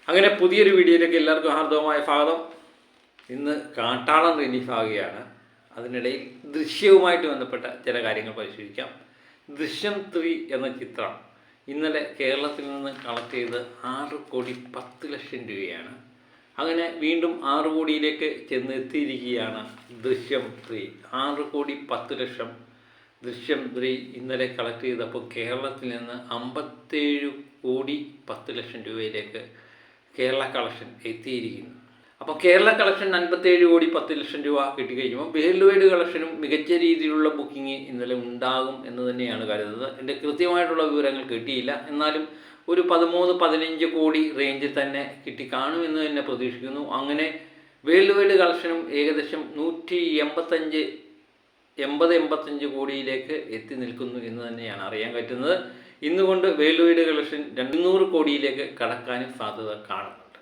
അങ്ങനെ പുതിയൊരു വീഡിയോയിലേക്ക് എല്ലാവർക്കും ഹാർദവമായ സ്വാഗതം. ഇന്ന് കാട്ടാളൻ റിലീഫ് ആവുകയാണ്. അതിനിടയിൽ ദൃശ്യവുമായിട്ട് ബന്ധപ്പെട്ട ചില കാര്യങ്ങൾ പരിശോധിക്കാം. ദൃശ്യം 3 എന്ന ചിത്രം ഇന്നലെ കേരളത്തിൽ നിന്ന് കളക്ട് ചെയ്ത് 6,10,00,000 രൂപയാണ്. അങ്ങനെ വീണ്ടും 6 കോടിയിലേക്ക് ചെന്നെത്തിയിരിക്കുകയാണ് ദൃശ്യം 3. 6,10,00,000 ദൃശ്യം 3 ഇന്നലെ കളക്ട് ചെയ്തപ്പോൾ കേരളത്തിൽ നിന്ന് 57,10,00,000 രൂപയിലേക്ക് കേരള കളക്ഷൻ എത്തിയിരിക്കുന്നു. അപ്പോൾ കേരള കളക്ഷൻ 57,10,00,000 രൂപ കിട്ടിക്കഴിയുമ്പോൾ വേൾഡ് വൈഡ് കളക്ഷനും മികച്ച രീതിയിലുള്ള ബുക്കിംഗ് ഇന്നലെ ഉണ്ടാകും എന്ന് തന്നെയാണ് കരുതുന്നത്. എൻ്റെ കൃത്യമായിട്ടുള്ള വിവരങ്ങൾ കിട്ടിയില്ല, എന്നാലും ഒരു 13-15 കോടി റേഞ്ചിൽ തന്നെ കിട്ടിക്കാണുമെന്ന് തന്നെ പ്രതീക്ഷിക്കുന്നു. അങ്ങനെ വേൾഡ് വൈഡ് കളക്ഷനും ഏകദേശം 185 കോടിയിലേക്ക് എത്തി നിൽക്കുന്നു എന്ന് തന്നെയാണ് അറിയാൻ പറ്റുന്നത്. ഇന്നുകൊണ്ട് വേൾഡ് വൈഡ് കളക്ഷൻ 200 കോടിയിലേക്ക് കടക്കാനും സാധ്യത കാണുന്നുണ്ട്.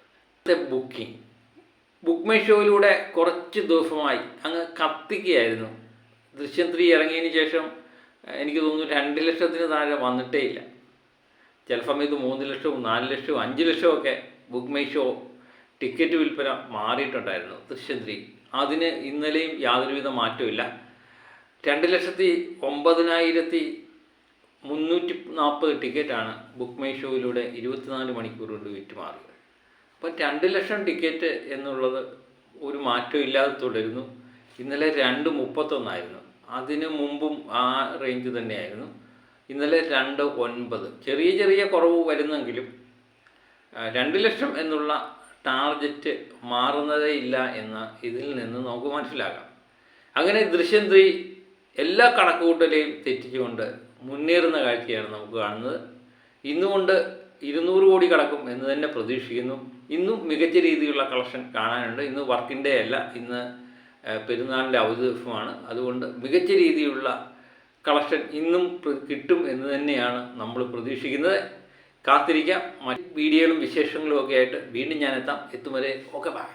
ബുക്ക് മൈ ഷോയിലൂടെ കുറച്ച് ദിവസമായി അങ്ങ് കത്തിക്കുകയായിരുന്നു. ദൃശ്യം 3 ഇറങ്ങിയതിന് ശേഷം എനിക്ക് തോന്നുന്നു 2 ലക്ഷത്തിന് താഴെ വന്നിട്ടേ ഇല്ല. ചില സമയത്ത് 3 ലക്ഷവും 4 ലക്ഷവും 5 ലക്ഷമൊക്കെ ബുക്ക് മൈ ഷോ ടിക്കറ്റ് വിൽപ്പന മാറിയിട്ടുണ്ടായിരുന്നു ദൃശ്യം 3. അതിന് ഇന്നലെയും യാതൊരുവിധ മാറ്റമില്ല. 2,09,340 ടിക്കറ്റാണ് ബുക്ക് മൈ ഷോയിലൂടെ 24 മണിക്കൂർ കൊണ്ട് വിറ്റ് മാറിയത്. അപ്പം 2 ലക്ഷം ടിക്കറ്റ് എന്നുള്ളത് ഒരു മാറ്റം ഇല്ലാതെ തുടരുന്നു. ഇന്നലെ 2,31 അതിന് മുമ്പും ആ റേഞ്ച് തന്നെയായിരുന്നു. ഇന്നലെ 2,09. ചെറിയ കുറവ് വരുന്നെങ്കിലും 2 ലക്ഷം എന്നുള്ള ടാർഗറ്റ് മാറുന്നതേ ഇല്ല എന്ന് ഇതിൽ നിന്ന് നമുക്ക് മനസ്സിലാക്കാം. അങ്ങനെ ദൃശ്യം 3 എല്ലാ കണക്കുകൂട്ടലെയും തെറ്റിച്ചുകൊണ്ട് മുന്നേറുന്ന കാഴ്ചയാണ് നമുക്ക് കാണുന്നത്. ഇന്നുകൊണ്ട് 200 കോടി കടക്കും എന്ന് തന്നെ പ്രതീക്ഷിക്കുന്നു. ഇന്നും മികച്ച രീതിയിലുള്ള കളക്ഷൻ കാണാനുണ്ട്. ഇന്ന് വർക്കിംഗ് ഡേ അല്ല, ഇന്ന് പെരുന്നാളിൻ്റെ അവധി ദിവസമാണ്. അതുകൊണ്ട് മികച്ച രീതിയിലുള്ള കളക്ഷൻ ഇന്നും കിട്ടും എന്ന് തന്നെയാണ് നമ്മൾ പ്രതീക്ഷിക്കുന്നത്. കാത്തിരിക്കാം. മറ്റ് വീഡിയോകളും വിശേഷങ്ങളും ഒക്കെ ആയിട്ട് വീണ്ടും ഞാൻ എത്തും വരെ ഓക്കെ ബൈ.